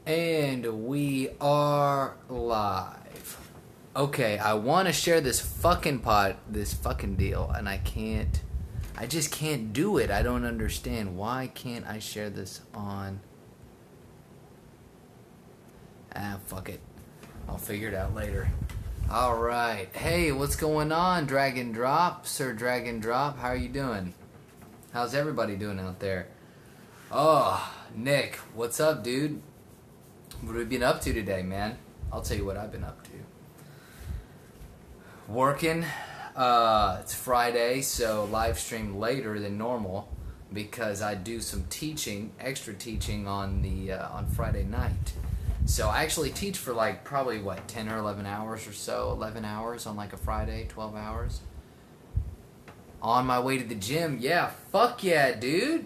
And we are live. Okay, I want to share this fucking deal, and I just can't do it. I don't understand. Why can't I share this on... fuck it. I'll figure it out later. Alright. Hey, what's going on, Dragon Drop? Sir Dragon Drop, how are you doing? How's everybody doing out there? Oh, Nick, what's up, dude? What have we been up to today, man? I'll tell you what I've been up to. Working. It's Friday, so live stream later than normal because I do some teaching, extra teaching on Friday night. So I actually teach for probably 10 or 11 hours or so, 11 hours on a Friday, 12 hours. On my way to the gym, yeah, fuck yeah, dude.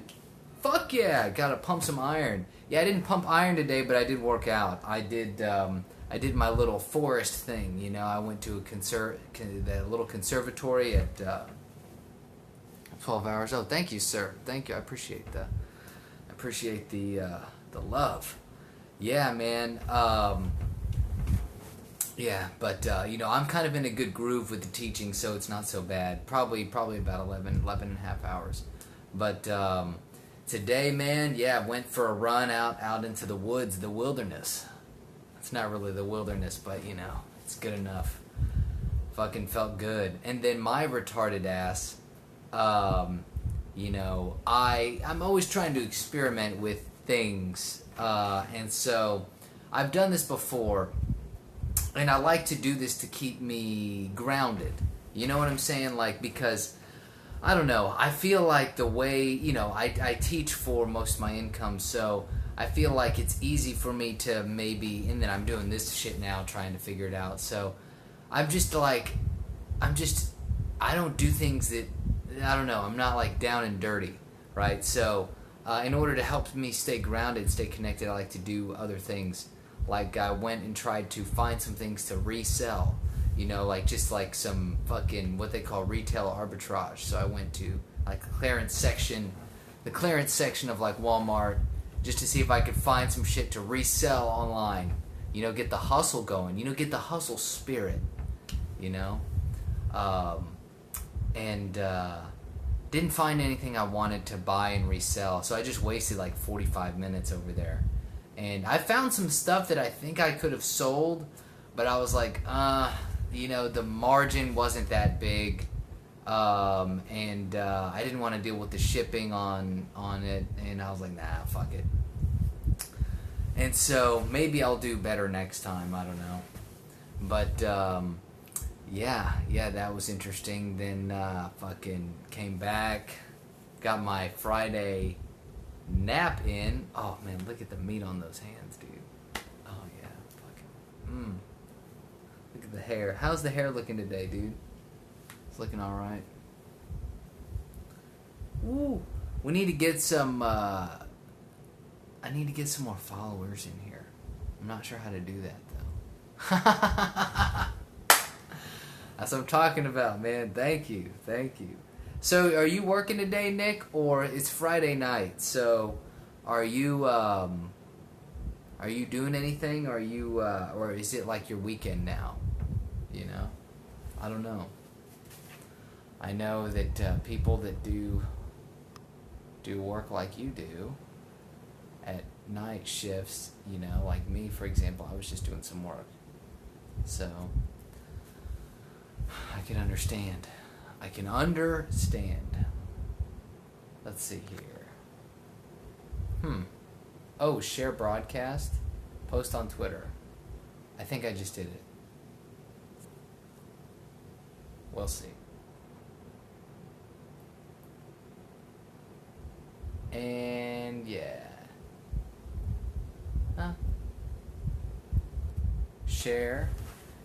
Fuck yeah, gotta pump some iron. Yeah, I didn't pump iron today, but I did work out. I did my little forest thing, you know. I went to the little conservatory at 12 hours. Oh, thank you, sir. Thank you. I appreciate the love. Yeah, man. Yeah, but I'm kind of in a good groove with the teaching, so it's not so bad. Probably about 11 and a half hours. But today, man, yeah, went for a run out into the woods, the wilderness. It's not really the wilderness, but, it's good enough. Fucking felt good. And then my retarded ass, I'm always trying to experiment with things. And so I've done this before, and I like to do this to keep me grounded. You know what I'm saying? Because... I don't know. I feel like the way, I teach for most of my income, so I feel like it's easy for me to maybe, and then I'm doing this shit now, trying to figure it out. So I don't do things that, I don't know, I'm not down and dirty, right? So in order to help me stay grounded, stay connected, I like to do other things. I went and tried to find some things to resell. Some fucking, what they call retail arbitrage. So I went to, the clearance section of, Walmart, just to see if I could find some shit to resell online. Get the hustle going. Get the hustle spirit. And didn't find anything I wanted to buy and resell. So I just wasted 45 minutes over there. And I found some stuff that I think I could have sold, but I was the margin wasn't that big, and I didn't want to deal with the shipping on it, and I was like, nah, fuck it. And so maybe I'll do better next time, I don't know. But yeah, that was interesting. Then fucking came back, got my Friday nap in. Oh man, look at the meat on those hands, dude. Oh yeah, fucking Look at the hair. How's the hair looking today, dude? It's looking alright. Woo! We need to get some, I need to get some more followers in here. I'm not sure how to do that, though. That's what I'm talking about, man. Thank you. So, are you working today, Nick? Or it's Friday night, so are you doing anything? Or is it your weekend now? I don't know. I know that people that do work like you do at night shifts, like me, for example, I was just doing some work. So, I can understand. Let's see here. Oh, share broadcast? Post on Twitter. I think I just did it. We'll see. And yeah. Share.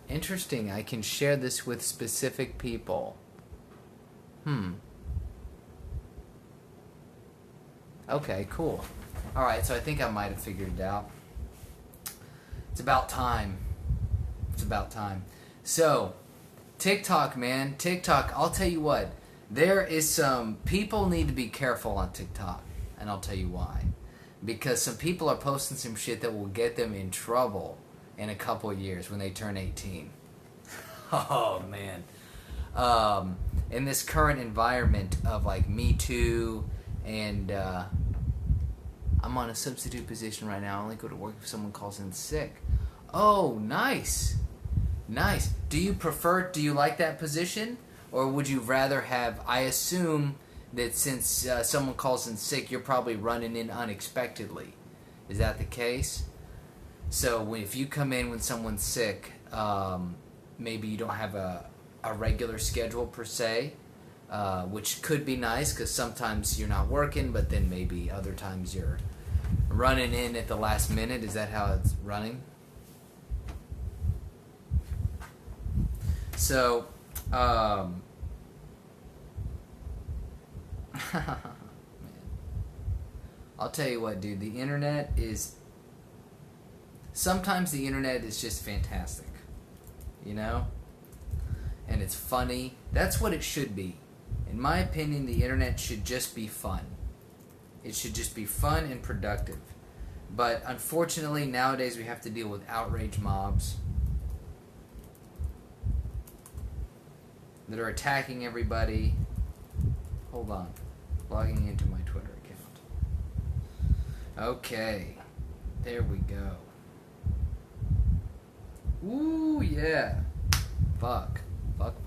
Interesting. I can share this with specific people. Okay, cool. Alright, so I think I might have figured it out. It's about time. So, TikTok, man. TikTok, I'll tell you what. There is some... People need to be careful on TikTok. And I'll tell you why. because some people are posting some shit that will get them in trouble in a couple of years when they turn 18. Oh man. In this current environment of like Me Too and I'm on a substitute position right now. I only go to work if someone calls in sick. Oh, nice. Nice. Do you like that position? Or would you rather have, I assume that since someone calls in sick, you're probably running in unexpectedly. Is that the case? So if you come in when someone's sick, maybe you don't have a regular schedule per se, which could be nice because sometimes you're not working, but then maybe other times you're running in at the last minute. Is that how it's running? So, man. I'll tell you what, dude, sometimes the internet is just fantastic, you know? And it's funny. That's what it should be. In my opinion, the internet should just be fun. It should just be fun and productive. But unfortunately, nowadays we have to deal with outrage mobs that are attacking everybody. Hold on. Logging into my Twitter account. Okay. There we go. Ooh, yeah. Fuck, man.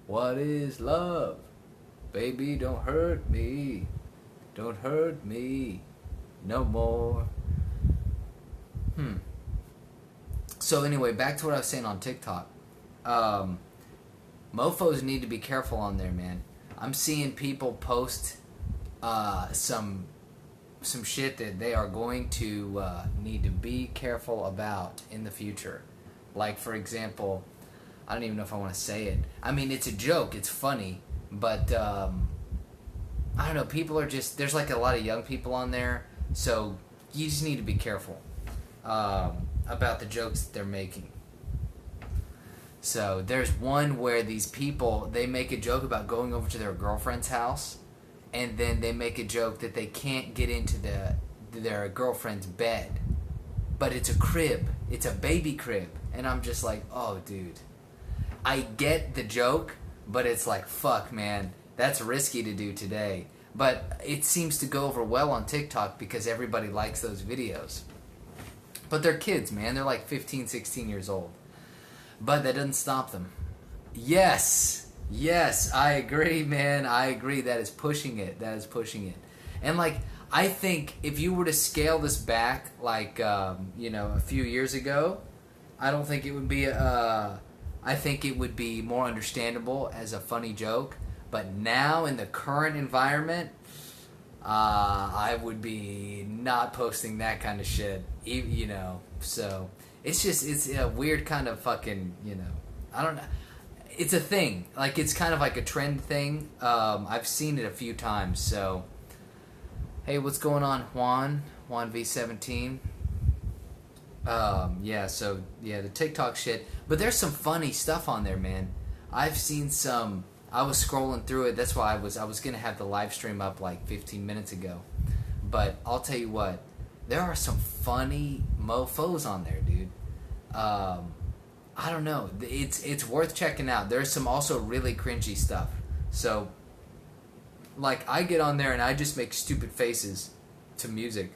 What is love? Baby, don't hurt me. Don't hurt me no more. So anyway, back to what I was saying on TikTok. Mofos need to be careful on there, man. I'm seeing people post some shit that they are going to need to be careful about in the future. Like, for example, I don't even know if I want to say it. I mean, it's a joke. It's funny. But, I don't know. People are just... There's, like, a lot of young people on there. So, you just need to be careful about the jokes that they're making. So, there's one where these people, they make a joke about going over to their girlfriend's house. And then they make a joke that they can't get into their girlfriend's bed. But it's a crib. It's a baby crib. And I'm just like, oh, dude. I get the joke, but it's like, fuck, man. That's risky to do today. But it seems to go over well on TikTok because everybody likes those videos. But they're kids, man. They're like 15, 16 years old. But that doesn't stop them. Yes, I agree, man. I agree. That is pushing it. And, like, I think if you were to scale this back, like, a few years ago, I don't think it would be, I think it would be more understandable as a funny joke. But now, in the current environment, I would be not posting that kind of shit, so... It's a weird kind of fucking, I don't know. It's a thing. Like, it's kind of like a trend thing. I've seen it a few times, so. Hey, what's going on, Juan? Juan V17. The TikTok shit. But there's some funny stuff on there, man. I've seen some. I was scrolling through it. That's why I was going to have the live stream up like 15 minutes ago. But I'll tell you what. There are some funny mofos on there, dude. I don't know. It's worth checking out. There's some also really cringy stuff. So, like, I get on there and I just make stupid faces to music.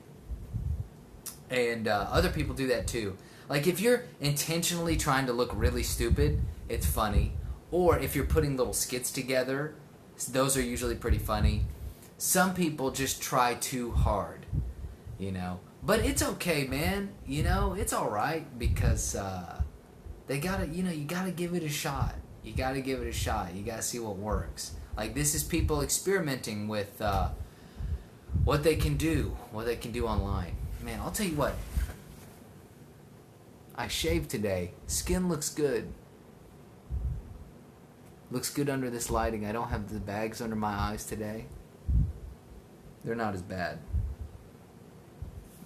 And other people do that too. Like, if you're intentionally trying to look really stupid, it's funny. Or if you're putting little skits together, those are usually pretty funny. Some people just try too hard. But it's okay, man. It's alright because they gotta, you gotta give it a shot. You gotta see what works. Like, this is people experimenting with what they can do online. Man, I'll tell you what. I shaved today. Skin looks good. Looks good under this lighting. I don't have the bags under my eyes today. They're not as bad.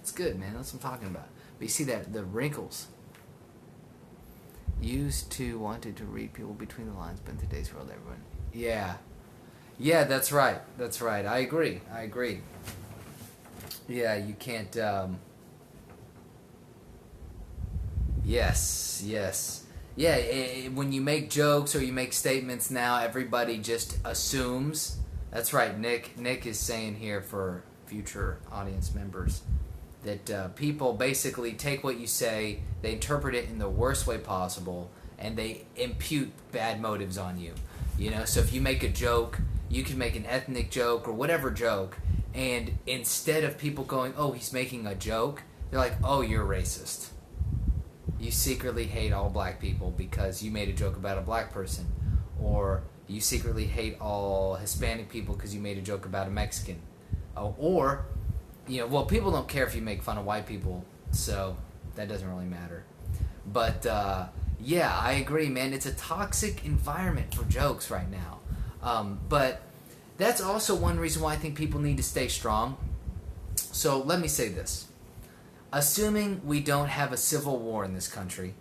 It's good, man. That's what I'm talking about. But you see that, the wrinkles. Used to wanted to read people between the lines, but in today's world, everyone. Yeah, that's right. I agree. Yeah, you can't. Yes, yes. Yeah, when you make jokes or you make statements now, everybody just assumes. That's right, Nick. Nick is saying here for future audience members that people basically take what you say, they interpret it in the worst way possible, and they impute bad motives on you. You know, so if you make a joke, you can make an ethnic joke or whatever joke, and instead of people going, "Oh, he's making a joke," they're like, "Oh, you're racist. You secretly hate all black people because you made a joke about a black person," or "You secretly hate all Hispanic people because you made a joke about a Mexican," or you know, well, people don't care if you make fun of white people, so that doesn't really matter. But yeah, I agree, man. It's a toxic environment for jokes right now. But that's also one reason why I think people need to stay strong. So let me say this. Assuming we don't have a civil war in this country,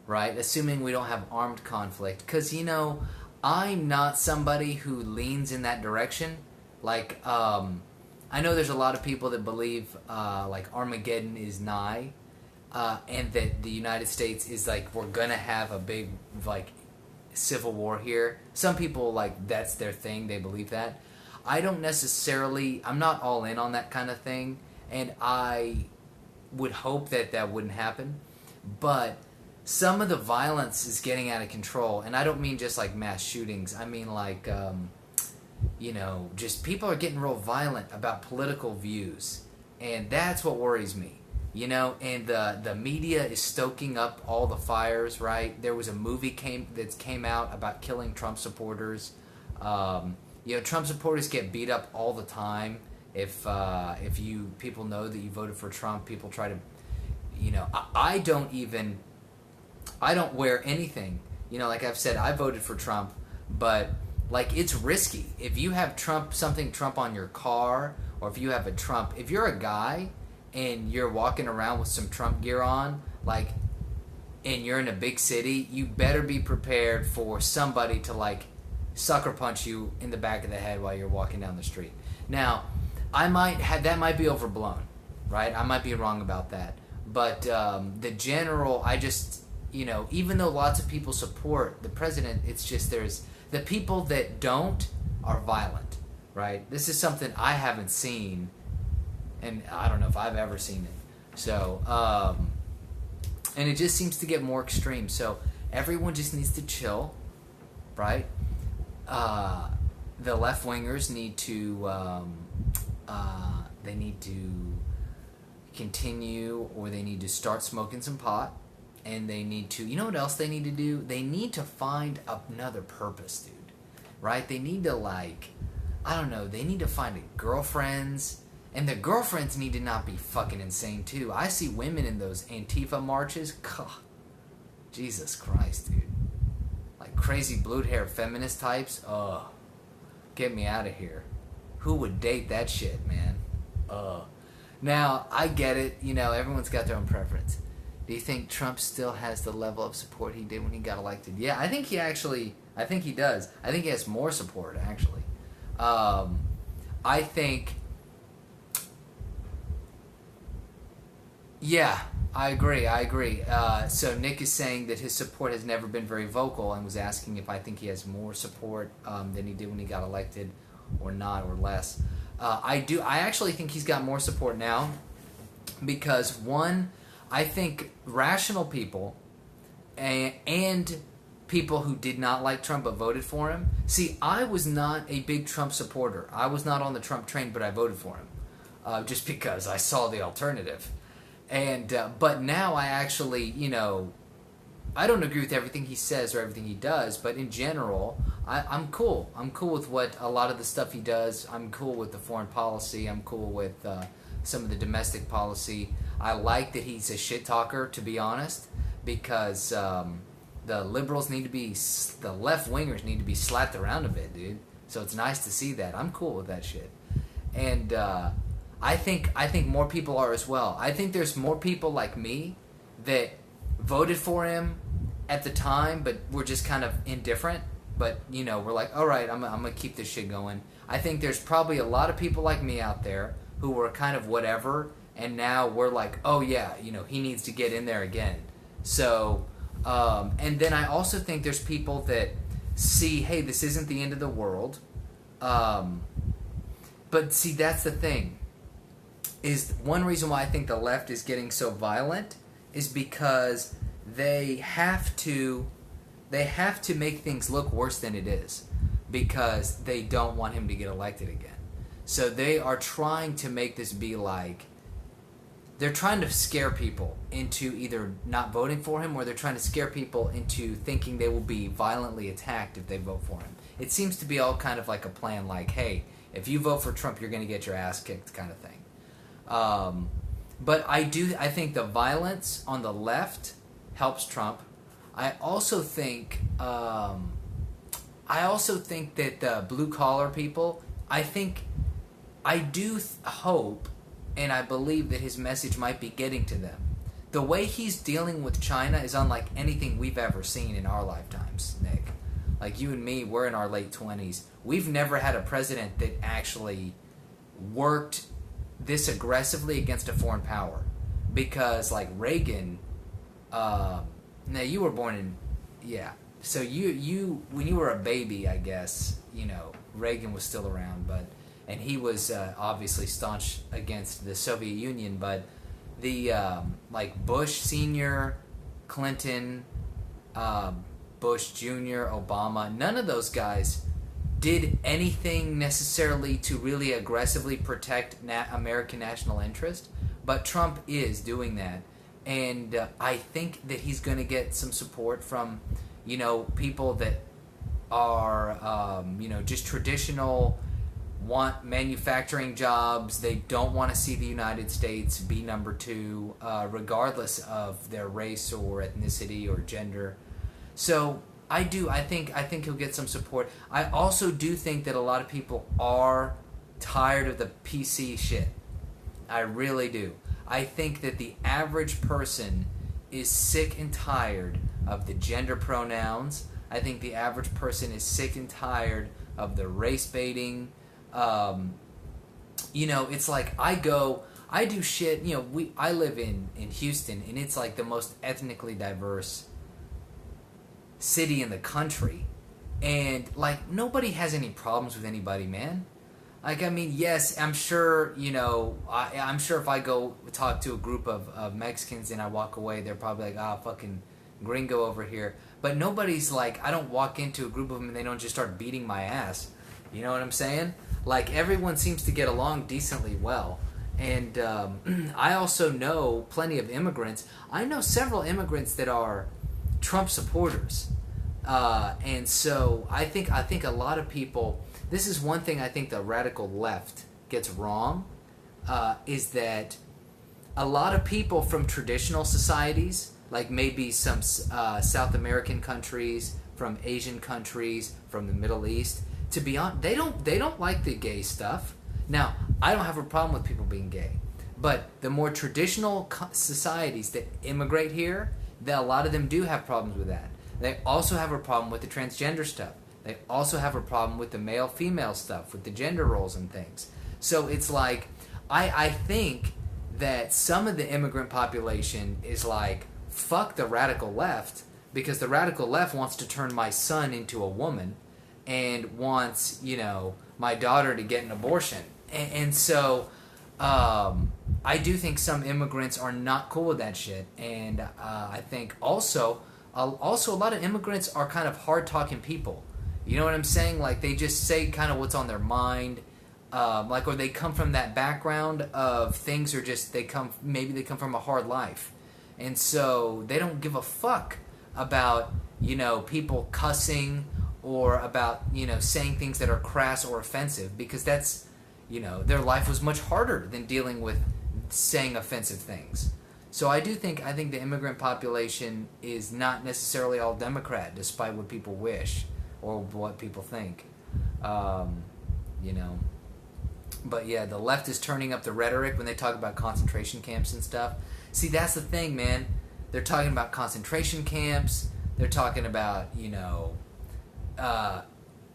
right? Assuming we don't have armed conflict, because, you know, I'm not somebody who leans in that direction. Like, I know there's a lot of people that believe, like, Armageddon is nigh, and that the United States is, like, we're gonna have a big, like, civil war here. Some people, like, that's their thing. They believe that. I don't necessarily, I'm not all in on that kind of thing, and I would hope that that wouldn't happen, but some of the violence is getting out of control, and I don't mean just like mass shootings. I mean like, you know, just people are getting real violent about political views, and that's what worries me. You know, and the media is stoking up all the fires. Right? There was a movie that came out about killing Trump supporters. You know, Trump supporters get beat up all the time. If you people know that you voted for Trump, people try to, you know, I don't wear anything. You know, like I've said, I voted for Trump, but like it's risky. If you have Trump on your car, or if you have if you're a guy and you're walking around with some Trump gear on, like, and you're in a big city, you better be prepared for somebody to like sucker punch you in the back of the head while you're walking down the street. Now, that might be overblown, right? I might be wrong about that. But the general, I just, you know, even though lots of people support the president, it's just there's the people that don't are violent, right? This is something I haven't seen, and I don't know if I've ever seen it. So, and it just seems to get more extreme. So everyone just needs to chill, right? The left-wingers need to... they need to continue, or they need to start smoking some pot, and they need to, you know what else they need to do? They need to find another purpose, dude, right? They need to, like, I don't know, they need to find girlfriends, and the girlfriends need to not be fucking insane too. I see women in those Antifa marches, God, Jesus Christ, dude, like crazy blue hair feminist types. Ugh, get me out of here. Who would date that shit, man? Now, I get it. You know, everyone's got their own preference. Do you think Trump still has the level of support he did when he got elected? Yeah, I think he does. I think he has more support, actually. I think... Yeah, I agree. So Nick is saying that his support has never been very vocal, and was asking if I think he has more support than he did when he got elected, or not, or less. I actually think he's got more support now, because one, I think rational people and people who did not like Trump but voted for him. See, I was not a big Trump supporter. I was not on the Trump train, but I voted for him just because I saw the alternative. And but now I actually, you know, I don't agree with everything he says or everything he does, but in general, I'm cool. I'm cool with what a lot of the stuff he does. I'm cool with the foreign policy. I'm cool with some of the domestic policy. I like that he's a shit talker, to be honest, because the liberals need to be, the left wingers need to be slapped around a bit, dude. So it's nice to see that. I'm cool with that shit. And I think more people are as well. I think there's more people like me that voted for him at the time, but we're just kind of indifferent. But, we're like, all right, I'm going to keep this shit going. I think there's probably a lot of people like me out there who were kind of whatever, and now we're like, oh yeah, he needs to get in there again. So, and then I also think there's people that see, hey, this isn't the end of the world. But see, that's the thing. Is one reason why I think the left is getting so violent is because they have to make things look worse than it is, because they don't want him to get elected again. So they are trying to make this be like, they're trying to scare people into either not voting for him, or they're trying to scare people into thinking they will be violently attacked if they vote for him. It seems to be all kind of like a plan, like, hey, if you vote for Trump, you're going to get your ass kicked, kind of thing. But I think the violence on the left helps Trump. I also think that the blue collar people, I hope and I believe that his message might be getting to them. The way he's dealing with China is unlike anything we've ever seen in our lifetimes, Nick. Like, you and me, we're in our late 20s. We've never had a president that actually worked this aggressively against a foreign power. Because, like, Reagan, now you were born in, yeah. So you when you were a baby, I guess, Reagan was still around, and he was obviously staunch against the Soviet Union, but the, like, Bush Sr., Clinton, Bush Jr., Obama, none of those guys did anything necessarily to really aggressively protect American national interest, but Trump is doing that, and I think that he's going to get some support from, people that are, just traditional, want manufacturing jobs. They don't want to see the United States be number two, regardless of their race or ethnicity or gender. So I think he'll get some support. I also do think that a lot of people are tired of the PC shit. I really do. I think that the average person is sick and tired of the gender pronouns. I think the average person is sick and tired of the race baiting. It's like I do shit. I live in Houston, and it's like the most ethnically diverse city in the country, and like nobody has any problems with anybody, man. Like, I mean, yes, I'm sure, I'm sure if I go talk to a group of Mexicans and I walk away, they're probably like, fucking gringo over here. But nobody's like, I don't walk into a group of them and they don't just start beating my ass. You know what I'm saying? Like, everyone seems to get along decently well. And I also know plenty of immigrants. I know several immigrants that are Trump supporters. And so I think a lot of people, this is one thing I think the radical left gets wrong, is that a lot of people from traditional societies, like maybe some South American countries, from Asian countries, from the Middle East, to be honest, they don't like the gay stuff. Now, I don't have a problem with people being gay, but the more traditional societies that immigrate here, a lot of them do have problems with that. They also have a problem with the transgender stuff. They also have a problem with the male-female stuff, with the gender roles and things. So it's like, I think that some of the immigrant population is like, fuck the radical left, because the radical left wants to turn my son into a woman and wants, my daughter to get an abortion. And so I do think some immigrants are not cool with that shit. And I think also a lot of immigrants are kind of hard-talking people. You know what I'm saying? Like, they just say kind of what's on their mind. Or they come from that background of things are just, they come from a hard life. And so they don't give a fuck about, people cussing or about, saying things that are crass or offensive, because that's, their life was much harder than dealing with saying offensive things. So I think the immigrant population is not necessarily all Democrat, despite what people wish or what people think. But yeah, the left is turning up the rhetoric when they talk about concentration camps and stuff. See, that's the thing, man. They're talking about concentration camps. They're talking about,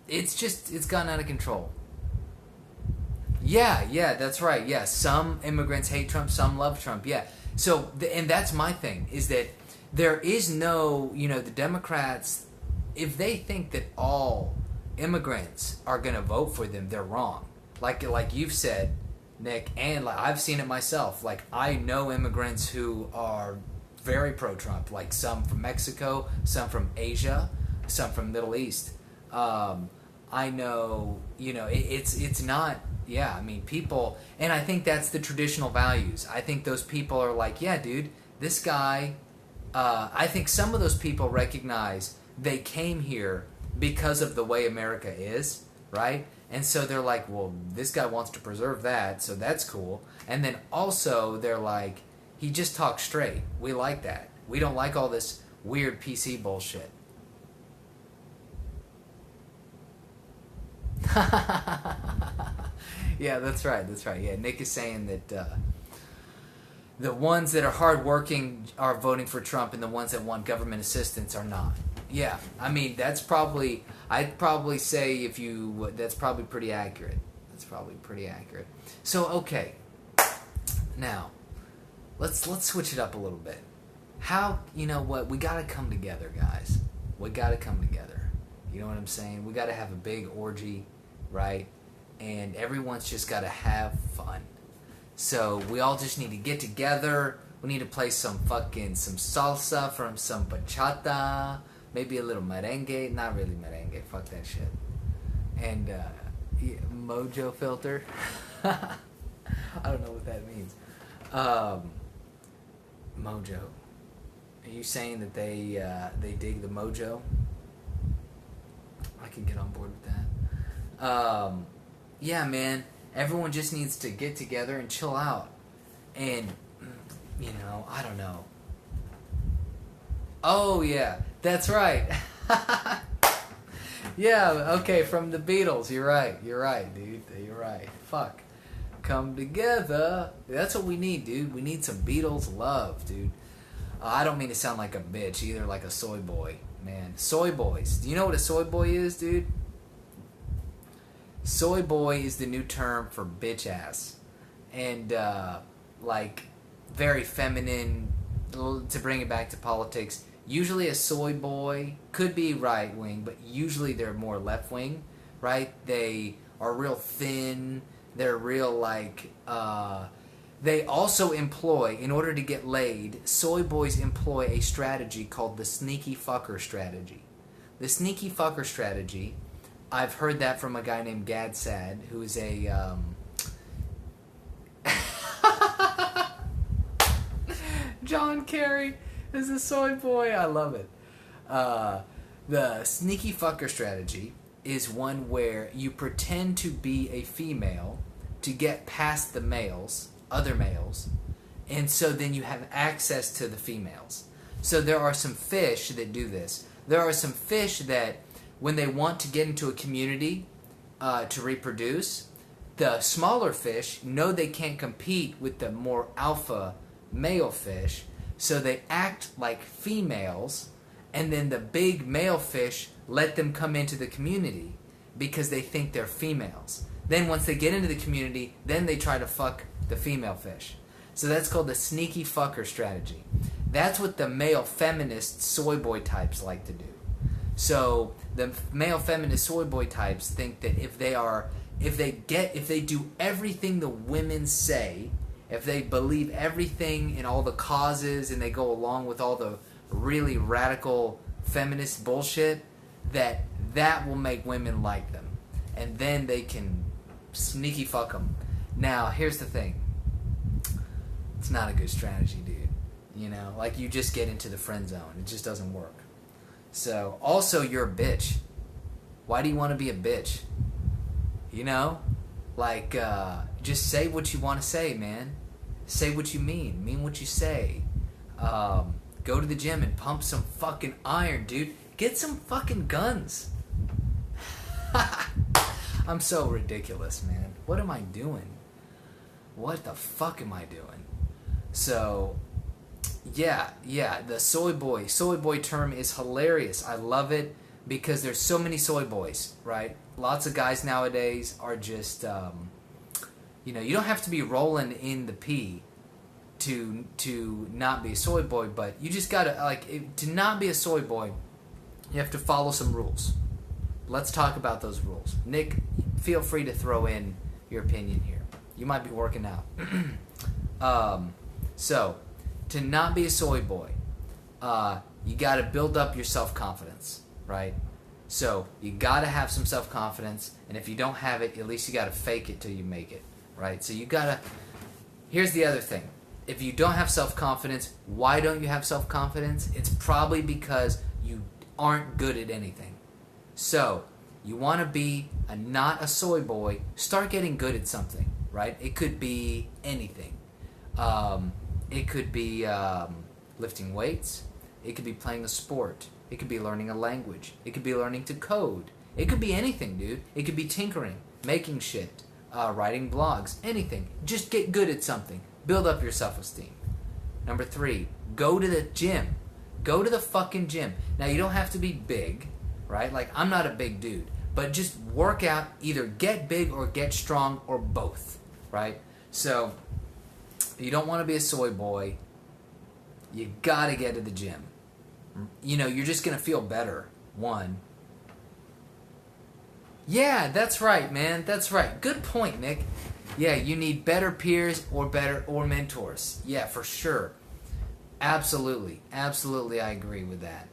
it's gone out of control. Yeah, that's right. Yeah, some immigrants hate Trump, some love Trump. Yeah. So, and that's my thing, is that there is no, the Democrats, if they think that all immigrants are going to vote for them, they're wrong. Like you've said, Nick, and like I've seen it myself. Like, I know immigrants who are very pro-Trump, like some from Mexico, some from Asia, some from Middle East. I know, it's not, yeah, I mean, people, and I think that's the traditional values. I think those people are like, yeah, dude, this guy, I think some of those people recognize they came here because of the way America is, right? And so they're like, well, this guy wants to preserve that, so that's cool. And then also they're like, he just talks straight. We like that. We don't like all this weird PC bullshit. Yeah, that's right. Yeah, Nick is saying that the ones that are hardworking are voting for Trump, and the ones that want government assistance are not. Yeah, I mean, that's probably, I'd probably say that's probably pretty accurate. So, okay, now, let's switch it up a little bit. How, what, we gotta come together, guys. We gotta come together. You know what I'm saying? We gotta have a big orgy, right? And everyone's just gotta have fun. So we all just need to get together. We need to play some salsa from some bachata, maybe a little merengue. Not really merengue. Fuck that shit. And mojo filter. I don't know what that means. Mojo. Are you saying that they dig the mojo? I can get on board with that. Yeah, man. Everyone just needs to get together and chill out. And, I don't know. Oh, yeah. That's right. Yeah, okay, from the Beatles. You're right, dude. You're right. Fuck. Come together. That's what we need, dude. We need some Beatles love, dude. I don't mean to sound like a bitch either, like a soy boy. Man, soy boys. Do you know what a soy boy is, dude? Soy boy is the new term for bitch ass. And, very feminine, to bring it back to politics. Usually a soy boy could be right wing, but usually they're more left wing, right? They are real thin. They're real, they also employ, in order to get laid, soy boys employ a strategy called the sneaky fucker strategy. The sneaky fucker strategy, I've heard that from a guy named Gad Sad, who is a, John Kerry is a soy boy. I love it. The sneaky fucker strategy is one where you pretend to be a female to get past the males, other males, and so then you have access to the females. So there are some fish that do this. There are some fish that, when they want to get into a community to reproduce, the smaller fish know they can't compete with the more alpha male fish, so they act like females, and then the big male fish let them come into the community because they think they're females. Then once they get into the community, then they try to fuck the female fish. So that's called the sneaky fucker strategy. That's what the male feminist soy boy types like to do. So the male feminist soy boy types think that if they do everything the women say, if they believe everything in all the causes and they go along with all the really radical feminist bullshit, that will make women like them. And then they can sneaky fuck them. Now, here's the thing. It's not a good strategy, dude. You just get into the friend zone. It just doesn't work. So, also, you're a bitch. Why do you want to be a bitch? Just say what you want to say, man. Say what you mean. Mean what you say. Go to the gym and pump some fucking iron, dude. Get some fucking guns. I'm so ridiculous, man. What am I doing? What the fuck am I doing? So, yeah, the soy boy term is hilarious. I love it because there's so many soy boys, right? Lots of guys nowadays are just, You don't have to be rolling in the pee to not be a soy boy, but you just gotta, to not be a soy boy, you have to follow some rules. Let's talk about those rules. Nick, feel free to throw in your opinion here. You might be working out. So, to not be a soy boy, you gotta build up your self-confidence, right? So, you gotta have some self-confidence, and if you don't have it, at least you gotta fake it till you make it, right? So you gotta... Here's the other thing. If you don't have self-confidence, why don't you have self-confidence? It's probably because you aren't good at anything. So, you want to be not a soy boy, start getting good at something, right? It could be anything. It could be lifting weights. It could be playing a sport. It could be learning a language. It could be learning to code. It could be anything, dude. It could be tinkering, making shit, writing blogs, anything. Just get good at something. Build up your self-esteem. Number 3, go to the gym. Go to the fucking gym. Now, you don't have to be big, right? Like, I'm not a big dude. But just work out, either get big or get strong or both, right? So, you don't want to be a soy boy. You gotta get to the gym. You're just gonna feel better. 1. Yeah, that's right, man. That's right. Good point, Nick. Yeah, you need better peers or mentors. Yeah, for sure. Absolutely. Absolutely, I agree with that.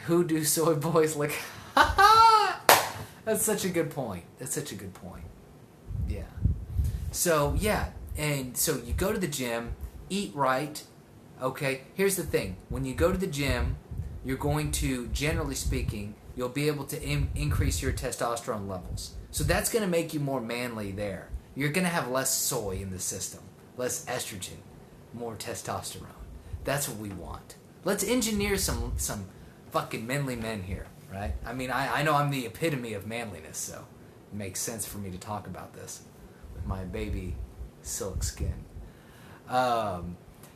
Who do soy boys look... That's such a good point. Yeah. So, yeah. And so you go to the gym, eat right. Okay, here's the thing. When you go to the gym, you're going to, generally speaking, you'll be able to increase your testosterone levels. So that's going to make you more manly there. You're going to have less soy in the system, less estrogen, more testosterone. That's what we want. Let's engineer some fucking manly men here, right? I mean, I know I'm the epitome of manliness, so it makes sense for me to talk about this with my baby silk skin.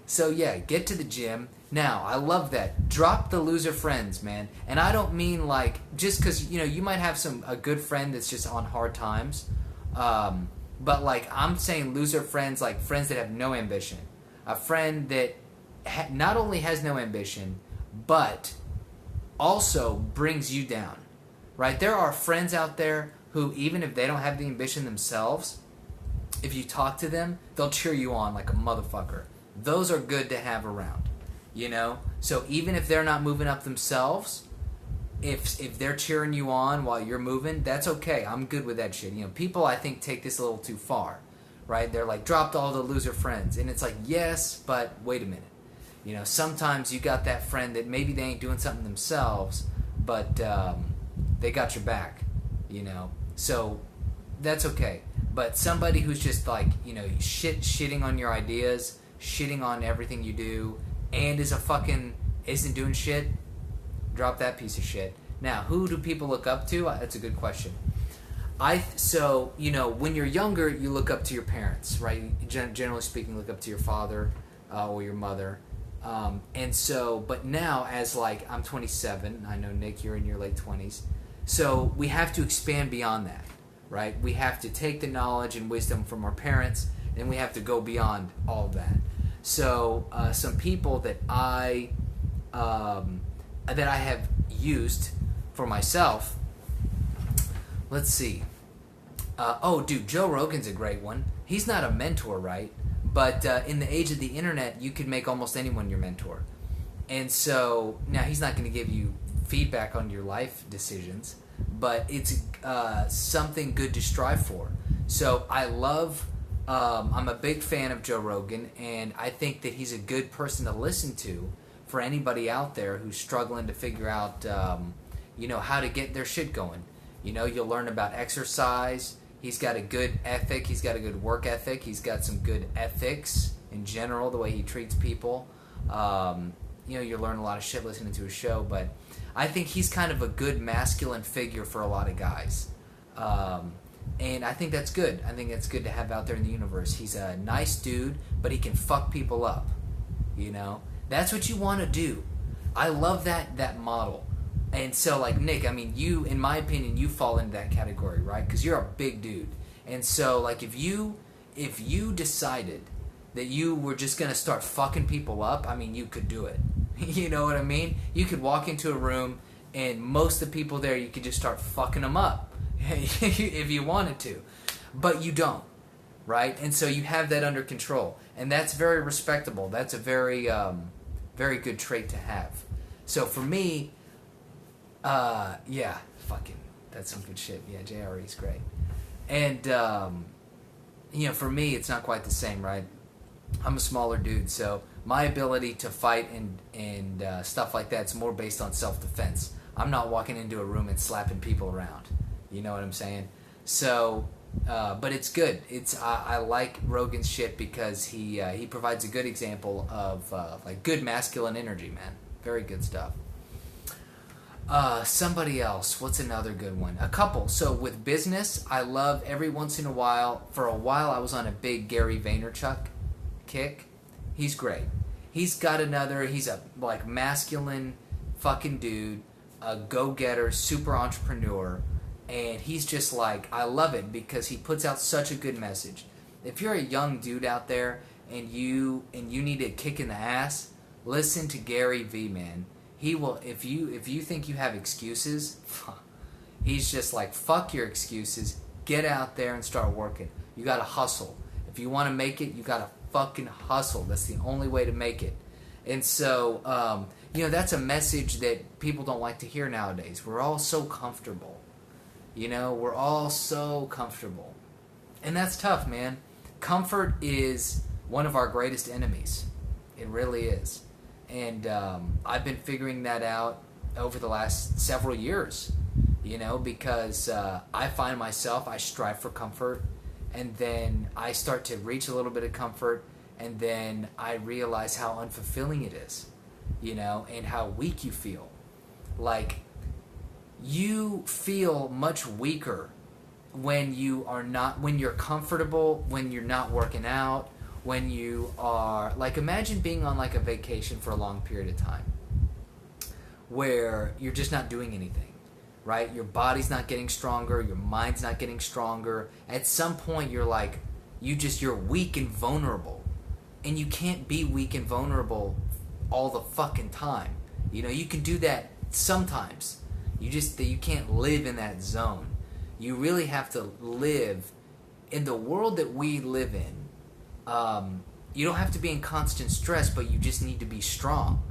So yeah, get to the gym. Now, I love that. Drop the loser friends, man. And I don't mean like, just because, you might have a good friend that's just on hard times. But like, I'm saying loser friends, like friends that have no ambition. A friend that not only has no ambition, but also brings you down, right? There are friends out there who, even if they don't have the ambition themselves, if you talk to them, they'll cheer you on like a motherfucker. Those are good to have around, So even if they're not moving up themselves, if they're cheering you on while you're moving, that's okay. I'm good with that shit. People, I think, take this a little too far, right? They're like, dropped all the loser friends. And it's like, yes, but wait a minute. Sometimes you got that friend that maybe they ain't doing something themselves, but they got your back, So that's okay. But somebody who's just like, shitting on your ideas, shitting on everything you do, and isn't doing shit, drop that piece of shit. Now, who do people look up to? That's a good question. When you're younger, you look up to your parents, right? Generally speaking, look up to your father or your mother. But now, as I'm 27, I know, Nick, you're in your late 20s, so we have to expand beyond that, right? We have to take the knowledge and wisdom from our parents, and we have to go beyond all of that. So, some people that I have used for myself, let's see. Joe Rogan's a great one. He's not a mentor, right? But in the age of the internet, you could make almost anyone your mentor. And so, now he's not going to give you feedback on your life decisions, but it's something good to strive for. So I love, I'm a big fan of Joe Rogan, and I think that he's a good person to listen to for anybody out there who's struggling to figure out, how to get their shit going. You'll learn about exercise. He's got a good ethic. He's got a good work ethic. He's got some good ethics in general, the way he treats people. You'll learn a lot of shit listening to his show, but I think he's kind of a good masculine figure for a lot of guys. And I think that's good. I think that's good to have out there in the universe. He's a nice dude, but he can fuck people up. That's what you want to do. I love that model. And so, Nick, I mean, you, in my opinion, you fall into that category, right? Because you're a big dude. And so, like, if you decided that you were just gonna start fucking people up, I mean, you could do it. You know what I mean? You could walk into a room and most of the people there, you could just start fucking them up if you wanted to, but you don't, right? And so you have that under control, and that's very respectable. That's a very very good trait to have. So for me, yeah, fucking, that's some good shit. Yeah, JRE's great. And, you know, for me, it's not quite the same, right? I'm a smaller dude, so my ability to fight and stuff like that's more based on self-defense. I'm not walking into a room and slapping people around. You know what I'm saying? So, but it's good. I like Rogan's shit because he provides a good example of like good masculine energy, man. Very good stuff. Somebody else. What's another good one? A couple. So with business, I love every once in a while. For a while, I was on a big Gary Vaynerchuk kick. He's great. He's got another. He's a like masculine fucking dude, a go-getter, super entrepreneur, and he's just like, I love it because he puts out such a good message. If you're a young dude out there and you need a kick in the ass, listen to Gary V, man. He will, if you think you have excuses, he's just like, fuck your excuses. Get out there and start working. You gotta hustle. If you want to make it, you gotta fucking hustle. That's the only way to make it. And so, you know, that's a message that people don't like to hear nowadays. We're all so comfortable. You know, we're all so comfortable. And that's tough, man. Comfort is one of our greatest enemies. It really is. And I've been figuring that out over the last several years, you know, because I find myself, I strive for comfort, and then I start to reach a little bit of comfort, and then I realize how unfulfilling it is, you know, and how weak you feel. Like, you feel much weaker when you're comfortable, when you're not working out, when you are, like, imagine being on like a vacation for a long period of time where you're just not doing anything, right? Your body's not getting stronger, your mind's not getting stronger. At some point you're like, you're weak and vulnerable, and you can't be weak and vulnerable all the fucking time. You know, you can do that sometimes. You can't live in that zone. You really have to live in the world that we live in. You don't have to be in constant stress, but you just need to be strong,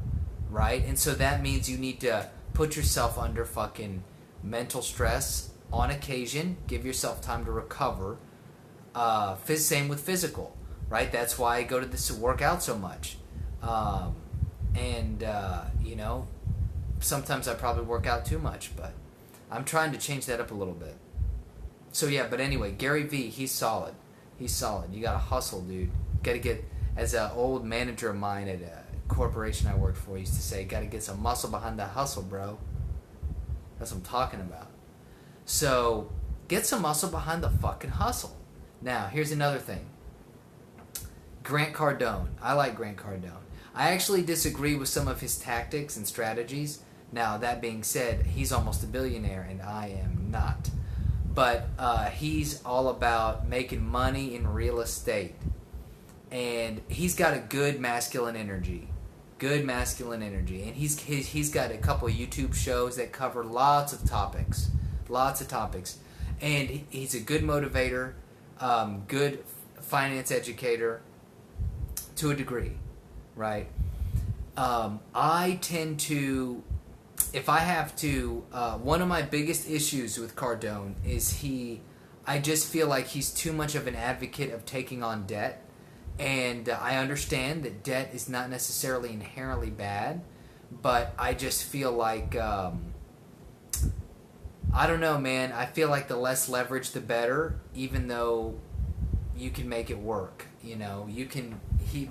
right? And so that means you need to put yourself under fucking mental stress on occasion. Give yourself time to recover. Same with physical, right? That's why I go to work out so much. You know, sometimes I probably work out too much, but I'm trying to change that up a little bit. So yeah, but anyway, Gary V, he's solid. He's solid. You gotta hustle, dude. Gotta get, as an old manager of mine at a corporation I worked for used to say, gotta get some muscle behind that hustle, bro. That's what I'm talking about. So, get some muscle behind the fucking hustle. Now, here's another thing. Grant Cardone. I like Grant Cardone. I actually disagree with some of his tactics and strategies. Now, that being said, he's almost a billionaire and I am not. But he's all about making money in real estate. And he's got a good masculine energy. Good masculine energy. And he's got a couple of YouTube shows that cover lots of topics. Lots of topics. And he's a good motivator, good finance educator to a degree, right? I tend to, if I have to, one of my biggest issues with Cardone is I just feel like he's too much of an advocate of taking on debt. And I understand that debt is not necessarily inherently bad, but I just feel like, I don't know, man. I feel like the less leverage, the better, even though you can make it work. You know, you can, he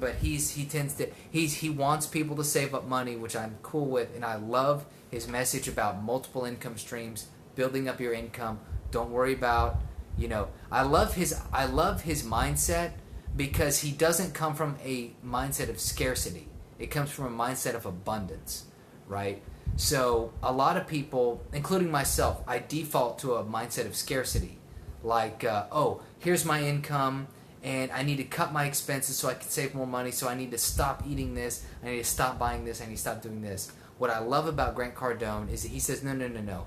wants people to save up money, which I'm cool with, and I love his message about multiple income streams, building up your income. Don't worry about, you know, I love his mindset because he doesn't come from a mindset of scarcity. It comes from a mindset of abundance, right? So a lot of people, including myself, I default to a mindset of scarcity. Like, oh, here's my income, and I need to cut my expenses so I can save more money, so I need to stop eating this, I need to stop buying this, I need to stop doing this. What I love about Grant Cardone is that he says, no.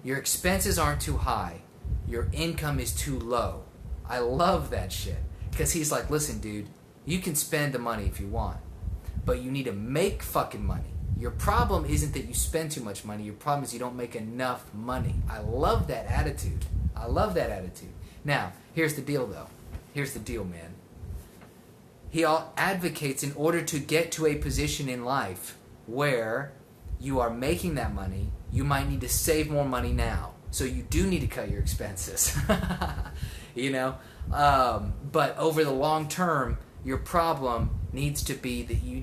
Your expenses aren't too high. Your income is too low. I love that shit. Because he's like, listen, dude, you can spend the money if you want, but you need to make fucking money. Your problem isn't that you spend too much money. Your problem is you don't make enough money. I love that attitude. I love that attitude. Now, here's the deal, though. Here's the deal, man. He advocates in order to get to a position in life where you are making that money, you might need to save more money now. So you do need to cut your expenses. You know? But over the long term, your problem needs to be that you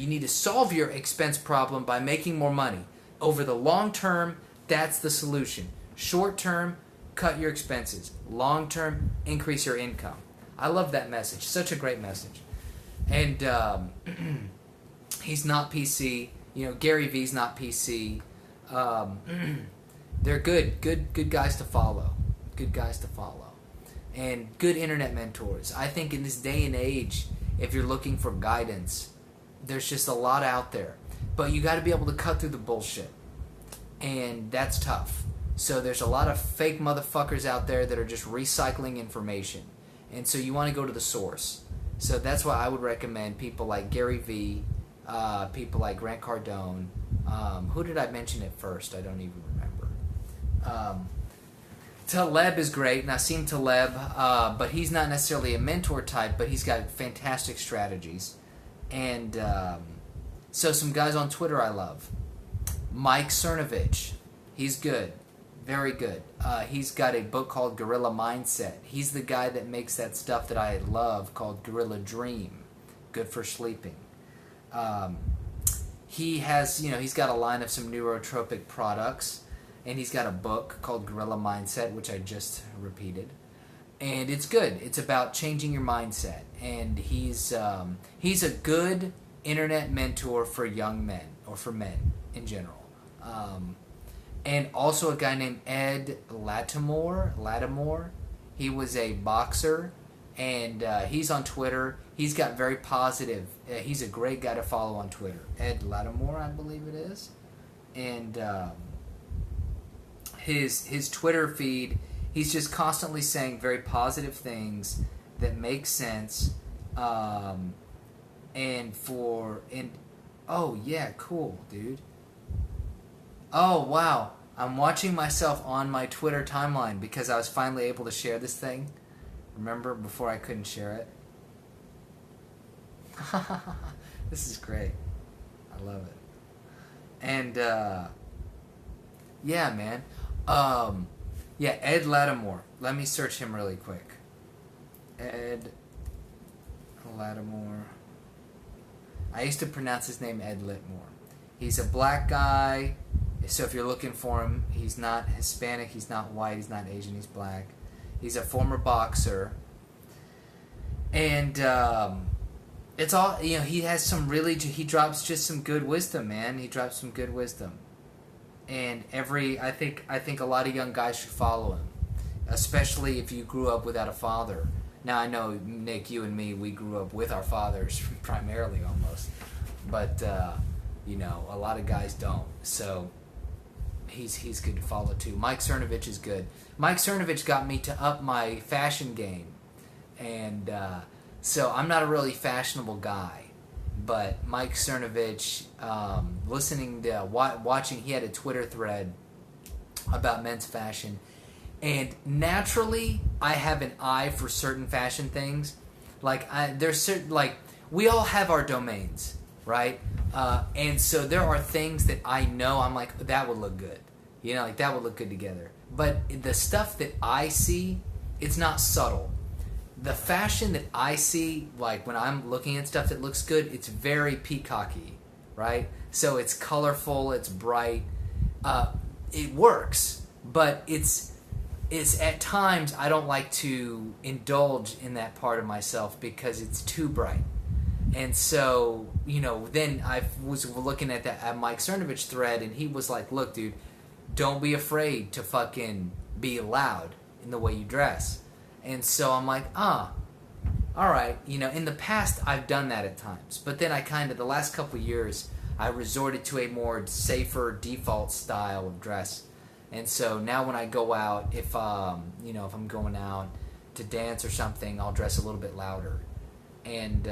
need to solve your expense problem by making more money. Over the long term, that's the solution. Short term, cut your expenses. Long term, increase your income. I love that message. Such a great message. And he's not PC. You know, Gary Vee's not PC. They're good guys to follow. Good guys to follow. And good internet mentors. I think in this day and age, if you're looking for guidance, there's just a lot out there. But you got to be able to cut through the bullshit. And that's tough. So there's a lot of fake motherfuckers out there that are just recycling information. And so you want to go to the source. So that's why I would recommend people like Gary Vee, people like Grant Cardone. Who did I mention at first? I don't even remember. Taleb is great. Nassim Taleb, but he's not necessarily a mentor type, but he's got fantastic strategies. And so some guys on Twitter I love. Mike Cernovich, he's good. Very good. He's got a book called Gorilla Mindset. He's the guy that makes that stuff that I love called Gorilla Dream. Good for sleeping. He has, he's got a line of some neurotropic products, and he's got a book called Gorilla Mindset, which I just repeated. And it's good. It's about changing your mindset. And he's a good internet mentor for young men, or for men in general. And also a guy named Ed Lattimore. He was a boxer, and he's on Twitter. He's got very positive. He's a great guy to follow on Twitter. Ed Lattimore, I believe it is. And his Twitter feed, he's just constantly saying very positive things that make sense. Oh yeah, cool, dude. Oh, wow. I'm watching myself on my Twitter timeline because I was finally able to share this thing. Remember, before I couldn't share it? This is great. I love it. And, yeah, man. Yeah, Ed Lattimore. Let me search him really quick. Ed Lattimore. I used to pronounce his name Ed Litmore. He's a black guy. So if you're looking for him, he's not Hispanic, he's not white, he's not Asian, he's black. He's a former boxer. And it's all, he has some really, he drops just some good wisdom, man. He drops some good wisdom. And I think a lot of young guys should follow him, especially if you grew up without a father. Now I know, Nick, you and me, we grew up with our fathers primarily almost. But, a lot of guys don't. So he's good to follow too. Mike Cernovich is good. Mike Cernovich got me to up my fashion game. And so I'm not a really fashionable guy. But Mike Cernovich, watching, he had a Twitter thread about men's fashion. And naturally, I have an eye for certain fashion things. There's certain, we all have our domains, right? And so there are things that I know, I'm like, that would look good. That would look good together. But the stuff that I see, it's not subtle. The fashion that I see, when I'm looking at stuff that looks good, it's very peacocky, right? So it's colorful, it's bright. It works, but it's at times I don't like to indulge in that part of myself because it's too bright. And so, then I was looking at that Mike Cernovich thread, and he was like, look, dude, don't be afraid to fucking be loud in the way you dress. And so I'm like, all right, in the past I've done that at times, but then I the last couple of years, I resorted to a more safer default style of dress. And so now when I go out, if I'm going out to dance or something, I'll dress a little bit louder. And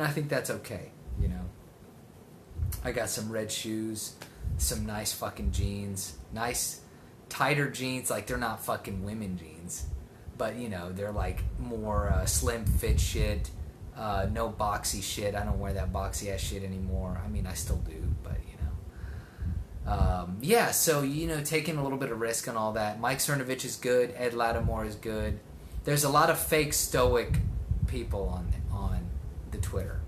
I think that's okay, I got some red shoes, some nice fucking jeans, nice tighter jeans, like they're not fucking women jeans, but they're like more slim fit shit, no boxy shit. I don't wear that boxy ass shit anymore. I mean, I still do, but yeah. So taking a little bit of risk on all that. Mike Cernovich is good. Ed Lattimore is good. There's a lot of fake stoic people on the Twitter,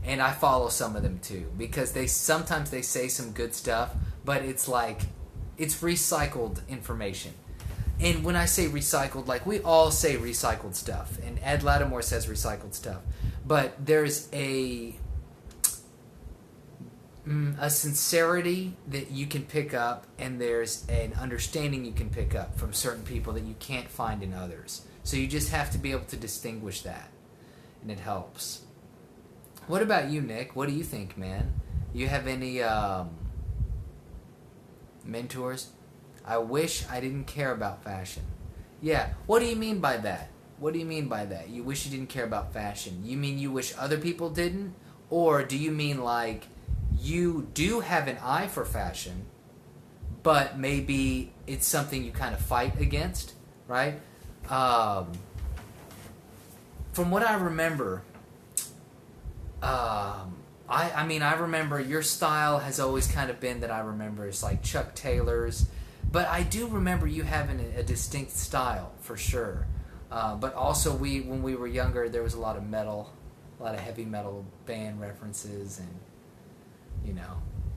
and I follow some of them too, because sometimes they say some good stuff, but it's like it's recycled information. And when I say recycled, like we all say recycled stuff, and Ed Lattimore says recycled stuff, but there's a sincerity that you can pick up, and there's an understanding you can pick up from certain people that you can't find in others. So you just have to be able to distinguish that, and it helps. What about you, Nick? What do you think, man? You have any mentors? I wish I didn't care about fashion. Yeah, what do you mean by that? What do you mean by that? You wish you didn't care about fashion? You mean you wish other people didn't? Or do you mean like you do have an eye for fashion, but maybe it's something you kind of fight against, right? From what I remember, I remember your style has always kind of been that I remember is like Chuck Taylor's, but I do remember you having a distinct style for sure. But also when we were younger, there was a lot of metal, a lot of heavy metal band references, and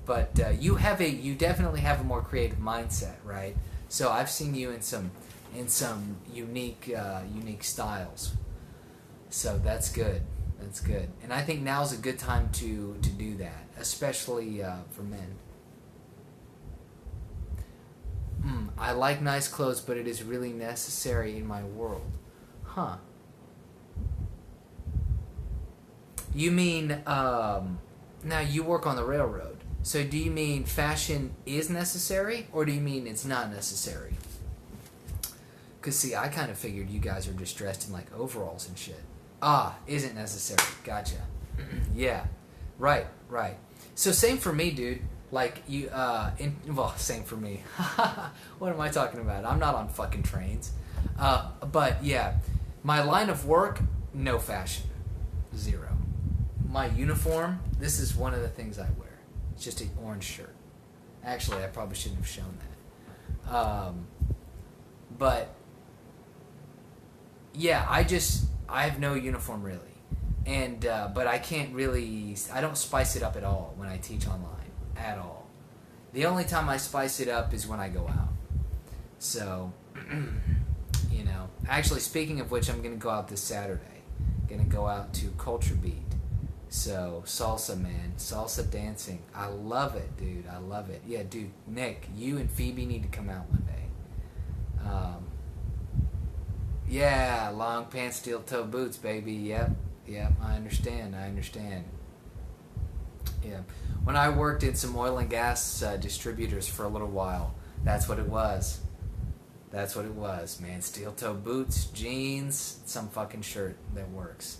but you definitely have a more creative mindset, right? So I've seen you in some unique styles. So that's good. That's good. And I think now's a good time to do that, especially for men. I like nice clothes, but it is really necessary in my world. Huh. You mean, now you work on the railroad. So do you mean fashion is necessary, or do you mean it's not necessary? Because, see, I kind of figured you guys are just dressed in, like, overalls and shit. Isn't necessary. Gotcha. Yeah. Right. So same for me, dude. Like, same for me. What am I talking about? I'm not on fucking trains. But, yeah. My line of work, no fashion. Zero. My uniform, this is one of the things I wear. It's just an orange shirt. Actually, I probably shouldn't have shown that. But, yeah, I have no uniform really. And, but I don't spice it up at all when I teach online. At all. The only time I spice it up is when I go out. So, Actually, speaking of which, I'm going to go out this Saturday. Going to go out to Culture Beat. So, salsa, man. Salsa dancing. I love it, dude. I love it. Yeah, dude, Nick, you and Phoebe need to come out one day. Yeah, long pants, steel toe boots, baby. Yep, I understand. Yeah. When I worked in some oil and gas distributors for a little while, that's what it was. Man. Steel toe boots, jeans, some fucking shirt that works.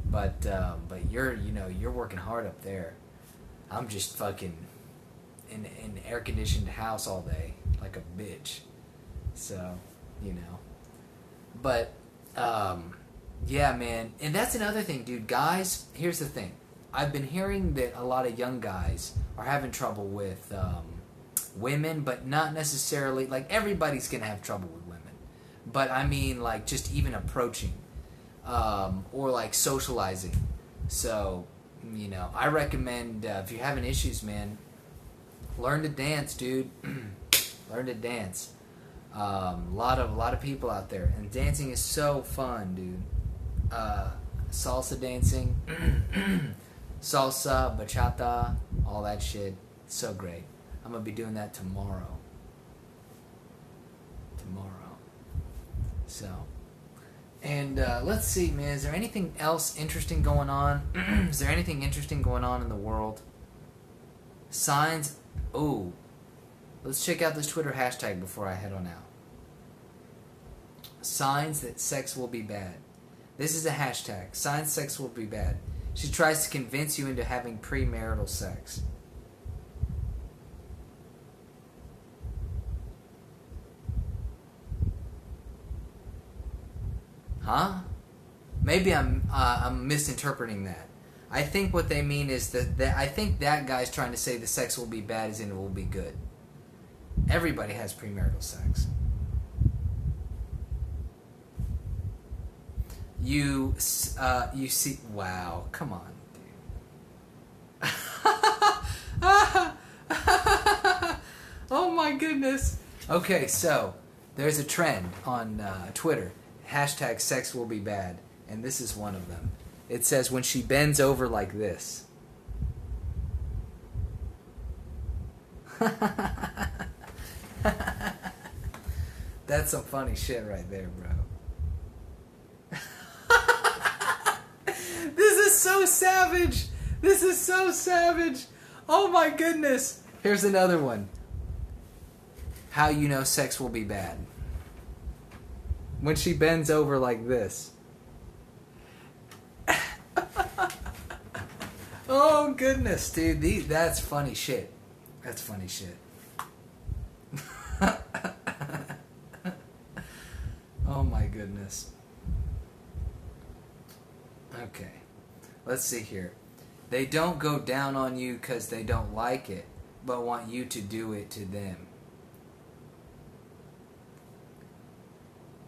But you're working hard up there. I'm just fucking in an air conditioned house all day like a bitch. So, But yeah, man. And that's another thing, dude. Guys, here's the thing. I've been hearing that a lot of young guys are having trouble with women, but not necessarily, like, everybody's going to have trouble with women. But I mean, like, just even approaching or, like, socializing. So, I recommend, if you're having issues, man, learn to dance, dude. Learn to dance. A lot of people out there, and dancing is so fun, dude. Salsa dancing. Salsa, bachata, all that shit. So great. I'm going to be doing that tomorrow. So, and let's see, man. Is there anything else interesting going on? Is there anything interesting going on in the world? Signs. Oh, let's check out this Twitter hashtag before I head on out. Signs that sex will be bad. This is a hashtag. Signs sex will be bad. She tries to convince you into having premarital sex. Huh? Maybe I'm misinterpreting that. I think what they mean is that I think that guy's trying to say the sex will be bad as in it will be good. Everybody has premarital sex. You see, wow, come on, dude. Oh my goodness. Okay, so there's a trend on Twitter. Hashtag sex will be bad. And this is one of them. It says when she bends over like this. That's some funny shit right there, bro. This is so savage. This is so savage. Oh my goodness. Here's another one. How you know sex will be bad. When she bends over like this. Oh goodness, dude. That's funny shit. That's funny shit. Oh my goodness. Okay. Let's see here. They don't go down on you because they don't like it, but want you to do it to them.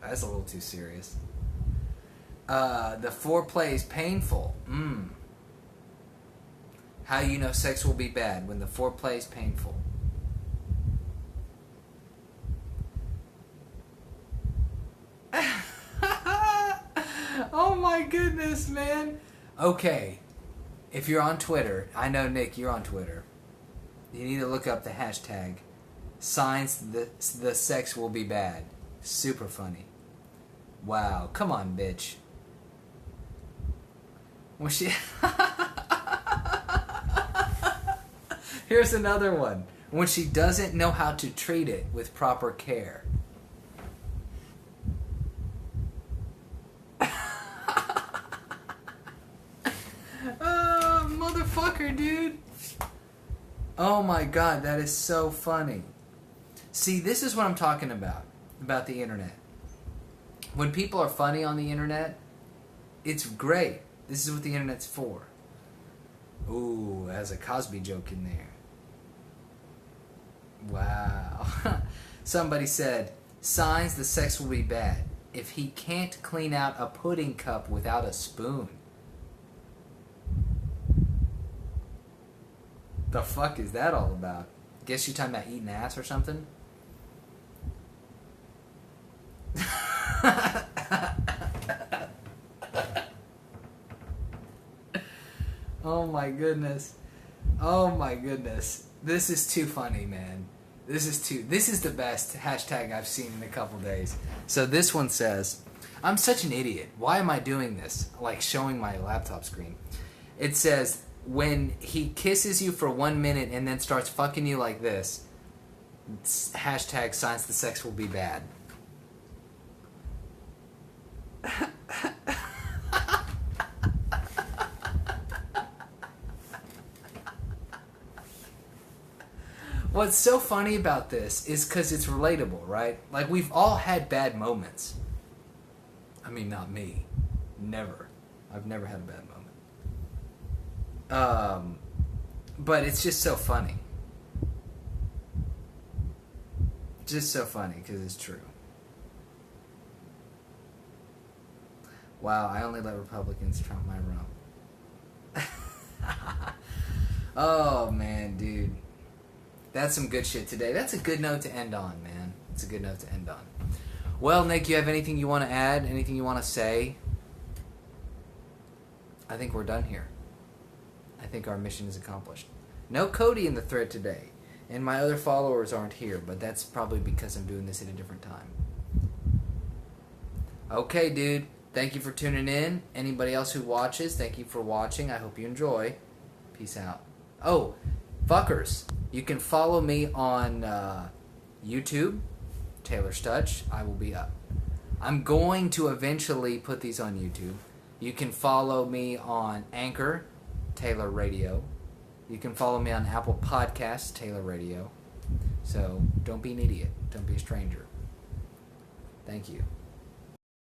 That's a little too serious. The foreplay is painful. How you know sex will be bad when the foreplay is painful. Oh my goodness, man. Okay. If you're on Twitter, I know, Nick, you're on Twitter. You need to look up the hashtag signs the sex will be bad. Super funny. Wow. Come on, bitch. When she... Here's another one. When she doesn't know how to treat it with proper care. Motherfucker, dude. Oh my god, that is so funny. See, this is what I'm talking about the internet. When people are funny on the internet, it's great. This is what the internet's for. Ooh, there's a Cosby joke in there. Wow. Somebody said, signs the sex will be bad if he can't clean out a pudding cup without a spoon. The fuck is that all about? Guess you're talking about eating ass or something? Oh my goodness. Oh my goodness. This is too funny, man. This is the best hashtag I've seen in a couple days. So this one says, I'm such an idiot. Why am I doing this? Like showing my laptop screen. It says, when he kisses you for 1 minute and then starts fucking you like this, hashtag signs the sex will be bad. What's so funny about this is because it's relatable, right? Like, we've all had bad moments. I mean, not me. Never. I've never had a bad moment. But it's just so funny. Just so funny because it's true. Wow, I only let Republicans trump my rum. Oh, man, dude. That's some good shit today. That's a good note to end on, man. It's a good note to end on. Well, Nick, you have anything you want to add? Anything you want to say? I think we're done here. I think our mission is accomplished. No Cody in the thread today. And my other followers aren't here, but that's probably because I'm doing this at a different time. Okay, dude. Thank you for tuning in. Anybody else who watches, thank you for watching. I hope you enjoy. Peace out. Oh, fuckers. You can follow me on YouTube, Taylor Stutch. I will be up. I'm going to eventually put these on YouTube. You can follow me on Anchor, Taylor Radio. You can follow me on Apple Podcasts, Taylor Radio. So don't be an idiot. Don't be a stranger. Thank you.